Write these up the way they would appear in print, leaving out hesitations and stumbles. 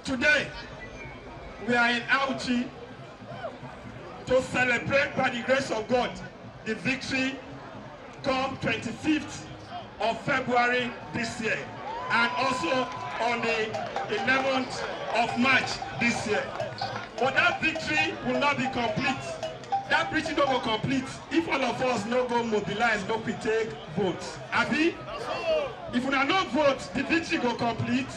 Today, we are in Auchi to celebrate by the grace of God the victory come 25th of February this year and also on the 11th of March this year. But that victory will not be complete. That victory no go complete if all of us no go mobilize, no we take votes. Abi? If we not vote, the victory go complete.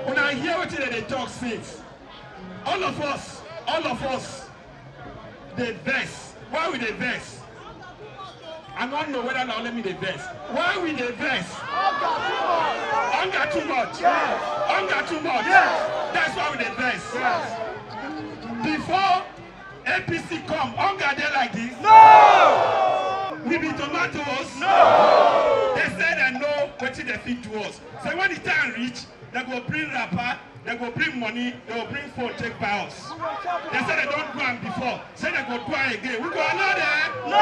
When I hear what they talk since, all of us, they vex. Why we they vex? I don't know whether now let me they vex. Why we they vex? Hunger too much. Yes. Hunger too much. Yes. That's why we they vex. Yes. Before APC come, hunger there like this? No! We be tomatoes? No! They say they know what they feed to us. So when the time reach, they go bring rapper, they go bring money, they go bring phone, take by us. They say they don't do it before. Say they go do it again. We go allow them? No!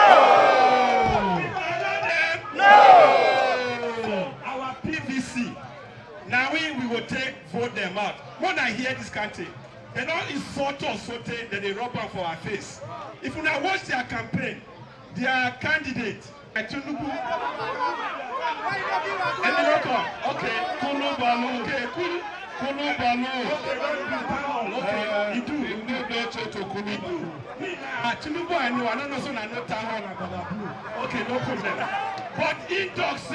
We go allow them? No! Our PCC. Now we will take vote them out. When I hear this country, they don't insult us so that they rub on for our face. If you now watch their campaign, their candidate, Tinubu, and they look up, okay, Kulu Balu, okay, Kulu Balu, okay, you do to Kulu. Tinubu, I know, I don't know, so I know Taha, okay, no problem. But he talks,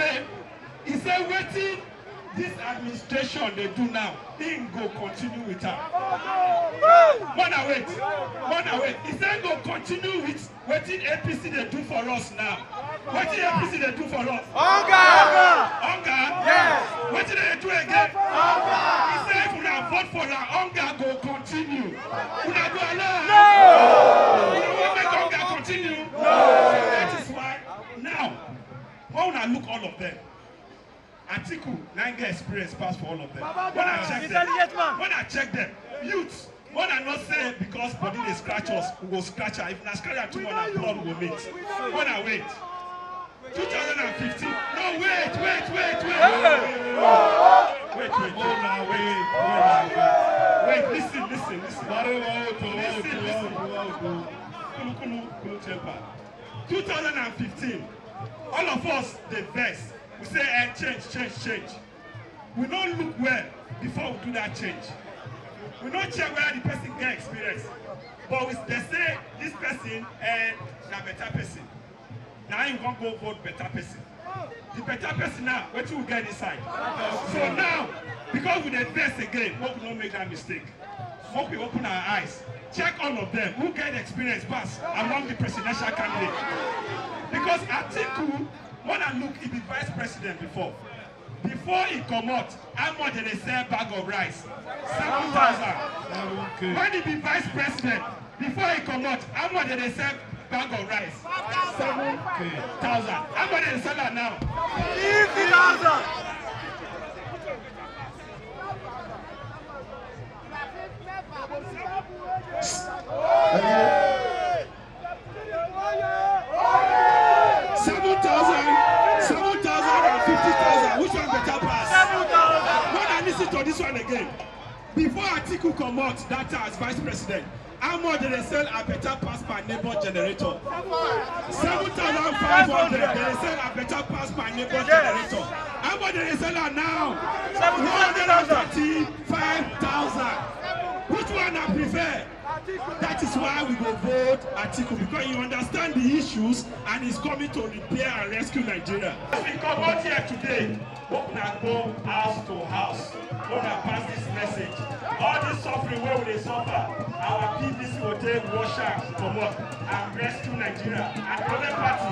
he said, waiting. This administration they do now, they go continue with her. Wanna wait. He said go continue with what did APC they do for us now. What did APC they do for us? Hunger? Yes. What did they do again? Hunger. He said if we now vote for her, hunger go continue. We not go allow. No. We don't make hunger continue. No. So that is why now, when I look all of them, Atiku, 9 years experience pass for all of them. When I check them, youths, when I not say because body they scratch us, we go scratch her. If not scratch her too much, our blood will meet. When I wait, 2015. No, wait. Listen. 2015. All of us, the best. We say, change. We don't look well before we do that change. We don't check whether the person get experience. But they say this person and a better person. Now you can't go vote better person. The better person now, what you will get inside. So now, because we invest again, hope we don't make that mistake. Hope we open our eyes. Check all of them. Who get experience pass among the presidential candidates. Because Atiku, when I look, he be vice president before. Before he come out, how much did they sell bag of rice? 7,000. When he be vice president, before he come out, how much did they sell bag of rice? 7,000. How much did they sell that now? 50,000. To this one again. Before Atiku come out that as vice president, how much did they sell a better pass per neighbor generator? 7,500. They sell a better pass per neighbor generator. How much did they sell it now? 135,000. Which one I prefer? That is why we go vote Atiku, because he understands the issues and is coming to repair and rescue Nigeria. We come out here today, hope na go house to house, hope na pass this message. All this suffering where we suffer, our PCC will take wash out from us and rescue Nigeria. And the other party,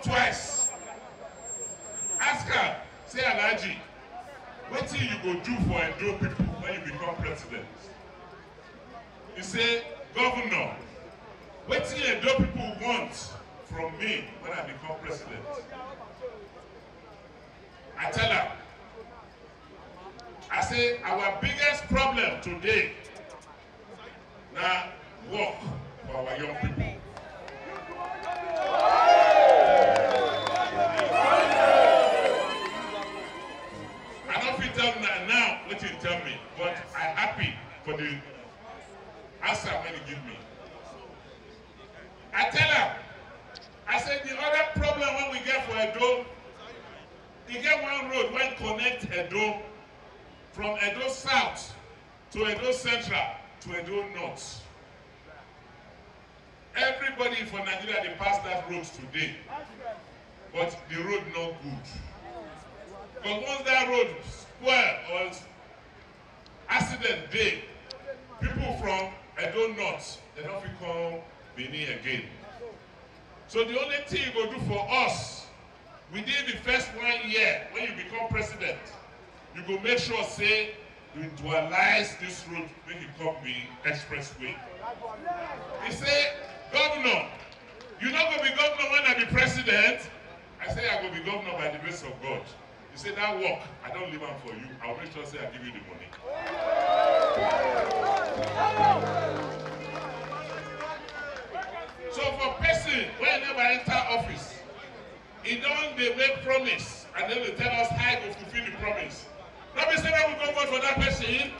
twice. Ask her, say Alhaji, what thing you go do for Edo people when you become president? You say, Governor, what thing Edo people want from me when I become president? I tell her, I say, our biggest problem today now work for our young people. I don't feel tell now what you tell me, but I'm happy for the answer when you give me. I tell her, I said the other problem when we get for Edo, you get one road when connect Edo from Edo South to Edo Central to Edo North. Everybody for Nigeria, they pass that road today, but the road not good. Because once that road spoil or accident day, people from Edo North, they don't become Benin again. So the only thing you go do for us, within the first 1 year, when you become president, you go make sure, say, you dualize this road, make it come the expressway. He say, Governor, you're not going to be governor when I be president. I say, I will be governor by the grace of God. He said, that work, I don't leave them for you. I'll make sure, say, I give you the money. So for person, whenever I enter office, he don't they make promise, and then they tell us how to fulfill the promise. Let me say that we go vote for that person.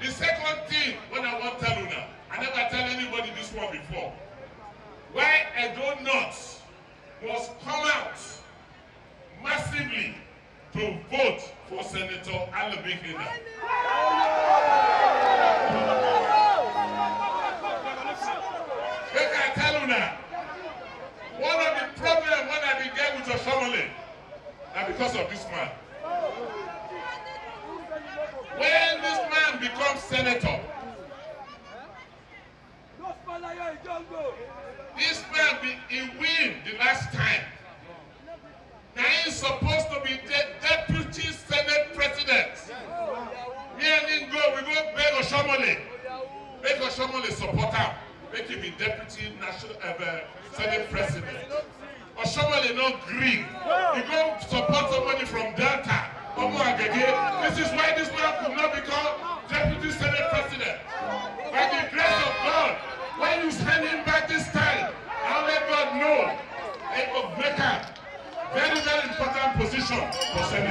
The second thing, when I want to tell you now, I never tell anybody this one before. Why Edo North must come out massively to vote for Senator Alabikina. Let I tell you now, one of the problems when I began with your family, now because of this man. When this man becomes senator, this man, he win the last time. Now he's supposed to be the deputy senate president. Me and him go, we go beg Oshomole. Make Oshomole support him. Make him be deputy national senate president. Oshomole no green. He go support somebody from Delta. This is why this man could not become deputy senate president. By the grace of God, when you send him back this time, I'll let God know they will make a very, very important position for Senate.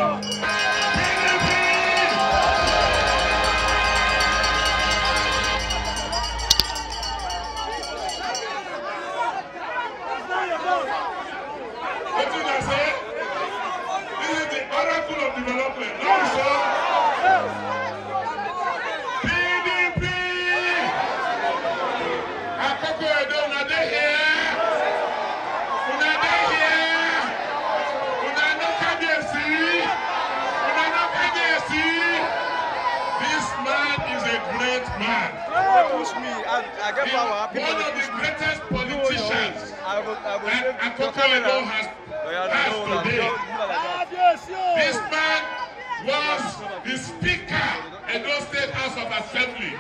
What did I say? Okowa has today. This man was the Speaker of Edo State House of Assembly.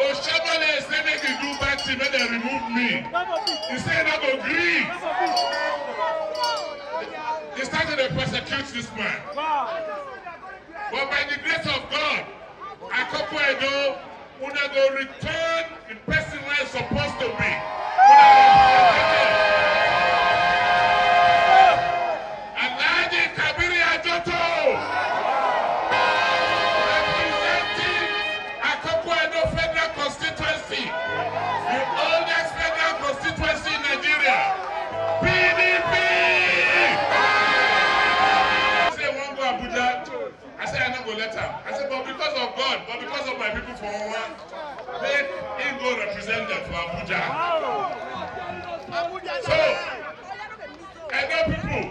Oshabale said they can do bad thing when they remove me. He said I will agree. They started to persecute this man. But by the grace of God, Edo will return the person where it's supposed to be. I said, but because of God, but because of my people for Okowa, let him go represent them for Abuja. So, Edo people,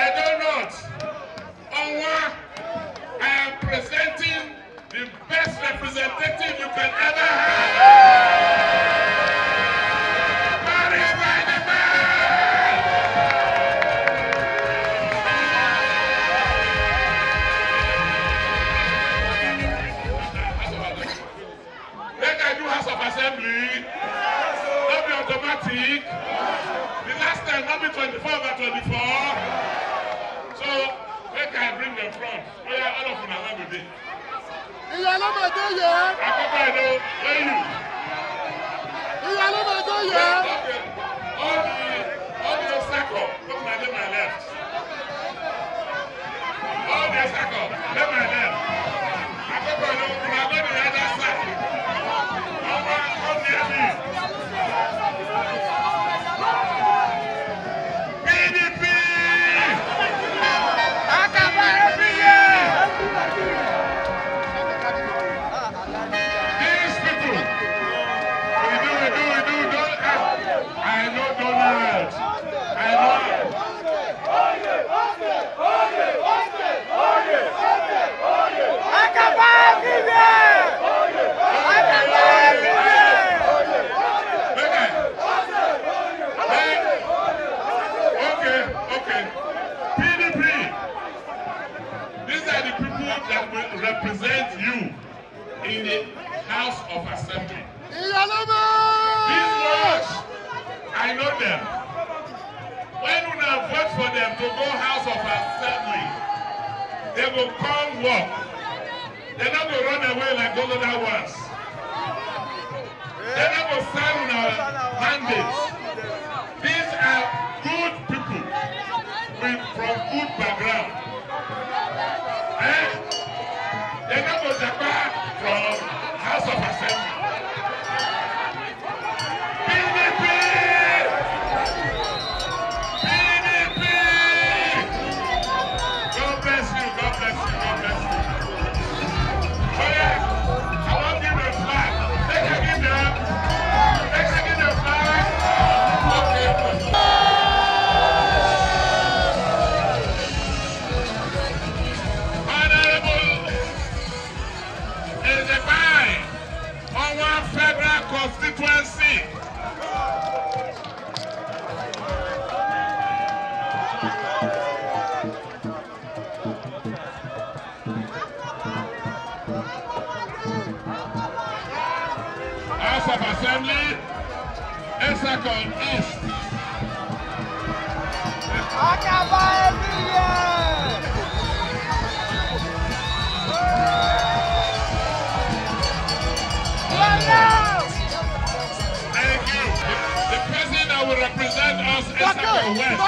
Edo North, Okowa, I am presenting the best representative you can ever have. Assembly, not be automatic. The last time, not be 24 but 24. So, where can I bring them from? Where are all of them are with it? Where are you? All the circle, look at them my left. All the circle, them my left. I go to the other side. PDP! These people, we do, don't I know Donald. I know. Represent you in the House of Assembly. These ones, I know them. When you now vote for them to go House of Assembly, they will come work. They're not going to run away like those other ones. They're not going to sign our mandates. These are good people from good background. They're not going to back from House of Assembly. PDP! PDP! God bless you, God bless you, God bless you. Oh yeah, I want to give a flag. They can give them. They can give them flag. Okay. Federal constituency. House of Assembly, Esakon East. Thank you. The person that will represent us is West.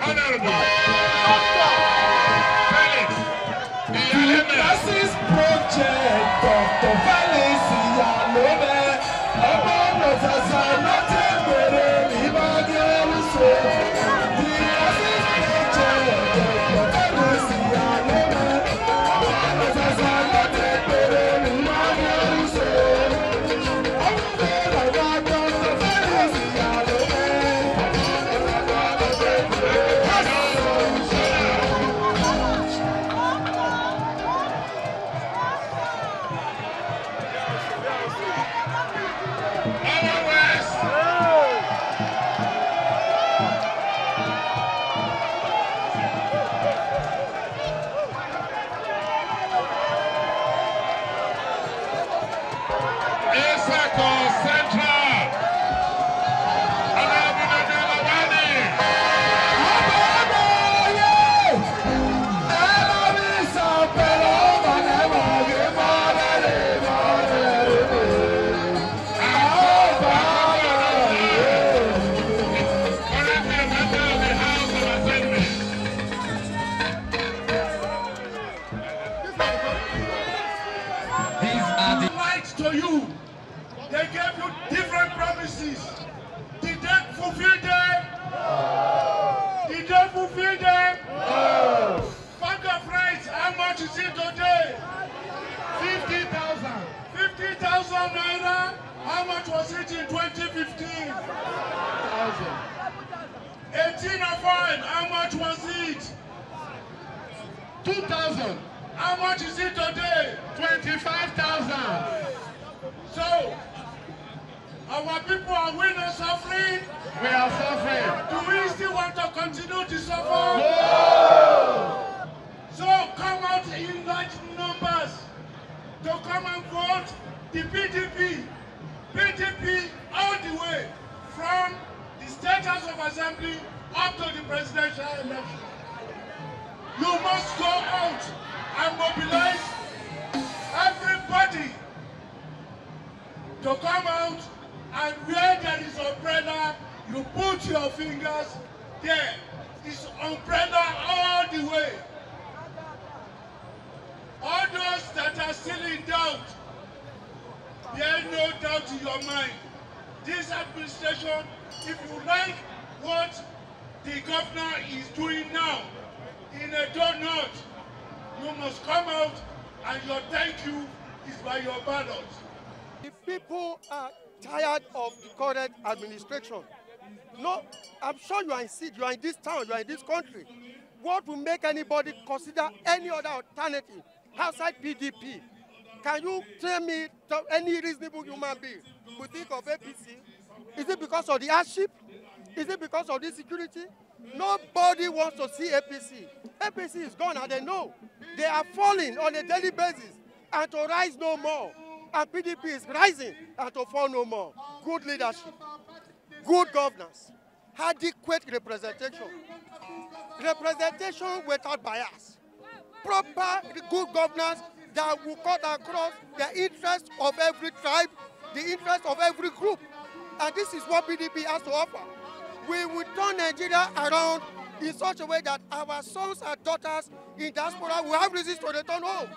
Honorable Felix. This project Dr. Felix Iyalome. West. gave you different promises. Did they fulfill them? Did they fulfill them? Bag of rice, how much is it today? 50,000. 50,000 naira. How much was it in 2015? 18 of oil, how much was it? 2,000. How much is it today? 25,000. So, our people, are we not suffering? We are suffering. Do we still want to continue to suffer? No! So come out in large numbers to come and vote the PDP. PDP all the way from the State House of Assembly up to the presidential election. You must go out and mobilize everybody to come out, and where there is umbrella, you put your fingers there. It's umbrella all the way. All those that are still in doubt, there is no doubt in your mind. This administration, if you like what the governor is doing now in Edo North, you must come out and your thank you is by your ballot. The people are tired of the current administration. No, I'm sure you are in this town, you are in this country. What will make anybody consider any other alternative outside PDP? Can you tell me any reasonable human being will think of APC? Is it because of the hardship? Is it because of the security? Nobody wants to see APC. APC is gone and they know. They are falling on a daily basis and to rise no more. And PDP is rising and to fall no more. Good leadership, good governance, adequate representation, representation without bias, proper good governance that will cut across the interest of every tribe, the interest of every group. And this is what PDP has to offer. We will turn Nigeria around in such a way that our sons and daughters in diaspora will have reasons to return home.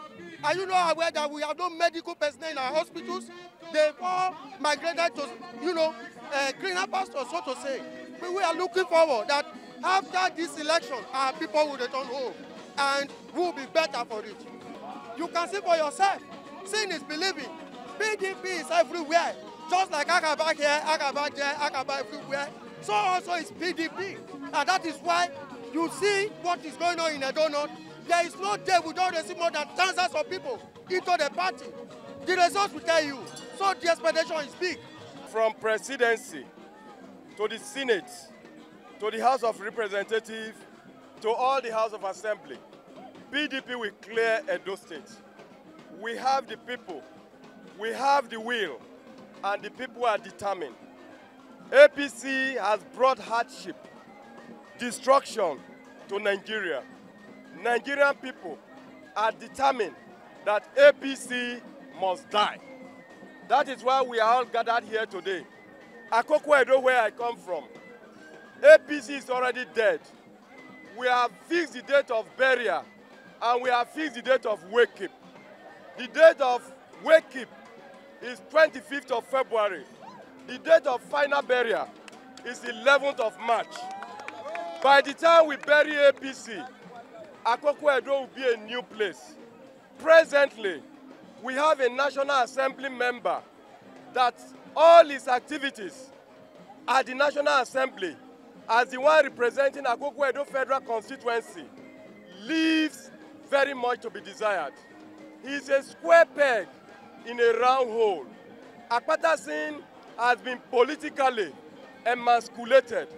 Are you not aware that we have no medical personnel in our hospitals? They've all migrated to, greener pastures, so to say. But we are looking forward that after this election, our people will return home and will be better for it. You can see for yourself. Seeing is believing. PDP is everywhere. Just like Akaba here, Akaba there, Akaba everywhere. So also is PDP. And that is why you see what is going on in Edo North. There is no day we don't receive more than thousands of people into the party. The results will tell you. So the expectation is big. From presidency to the Senate, to the House of Representatives, to all the House of Assembly, PDP will clear Edo State. We have the people, we have the will, and the people are determined. APC has brought hardship, destruction to Nigeria. Nigerian people are determined that APC must die. That is why we are all gathered here today. Okowa, Edo, where I come from, APC is already dead. We have fixed the date of burial and we have fixed the date of wake-up. The date of wake-up is 25th of February. The date of final burial is 11th of March. By the time we bury APC, Okowa, Edo will be a new place. Presently, we have a National Assembly member that all his activities at the National Assembly as the one representing Okowa, Edo Federal Constituency leaves very much to be desired. He is a square peg in a round hole. Akpatasin has been politically emasculated,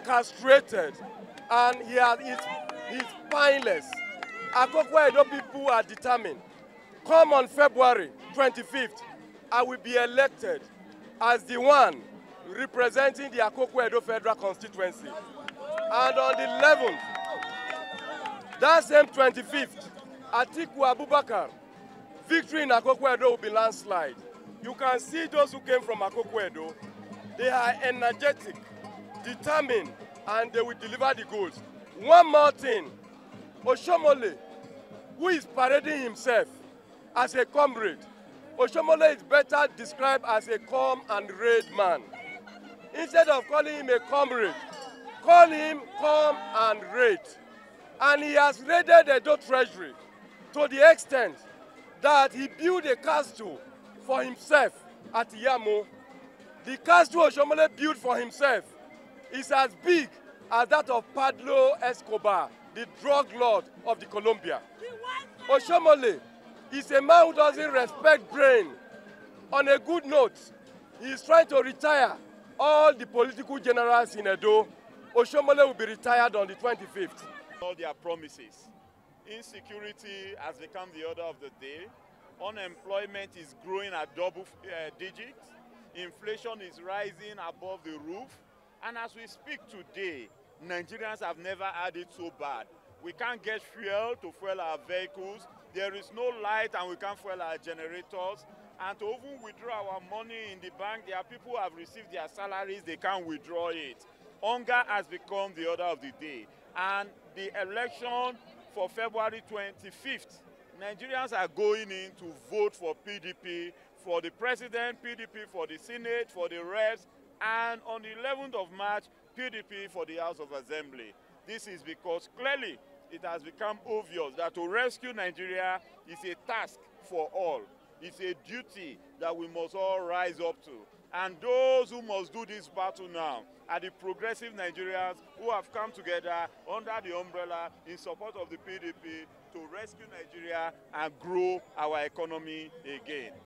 castrated, and he's spineless. Okowa, Edo people are determined. Come on February 25th, I will be elected as the one representing the Okowa, Edo Federal Constituency. And on the 11th, that same 25th, Atiku Abubakar, victory in Okowa, Edo will be landslide. You can see those who came from Okowa, Edo. They are energetic, determined, and they will deliver the goals. One more thing, Oshomole, who is parading himself as a comrade, Oshomole is better described as a come and raid man. Instead of calling him a comrade, call him come and raid. And he has raided the Edo Treasury to the extent that he built a castle for himself at Yamo. The castle Oshomole built for himself is as big as that of Pablo Escobar, the drug lord of the Colombia. Oshomole is a man who doesn't respect brain. On a good note, he is trying to retire all the political generals in Edo. Oshomole will be retired on the 25th. All their promises. Insecurity has become the order of the day. Unemployment is growing at double digits. Inflation is rising above the roof. And as we speak today, Nigerians have never had it so bad. We can't get fuel to fuel our vehicles. There is no light and we can't fuel our generators. And to even withdraw our money in the bank, there are people who have received their salaries, they can't withdraw it. Hunger has become the order of the day. And the election for February 25th, Nigerians are going in to vote for PDP, for the president, PDP for the Senate, for the reps, and on the 11th of March, PDP for the House of Assembly. This is because clearly it has become obvious that to rescue Nigeria is a task for all. It's a duty that we must all rise up to. And those who must do this battle now are the progressive Nigerians who have come together under the umbrella in support of the PDP to rescue Nigeria and grow our economy again.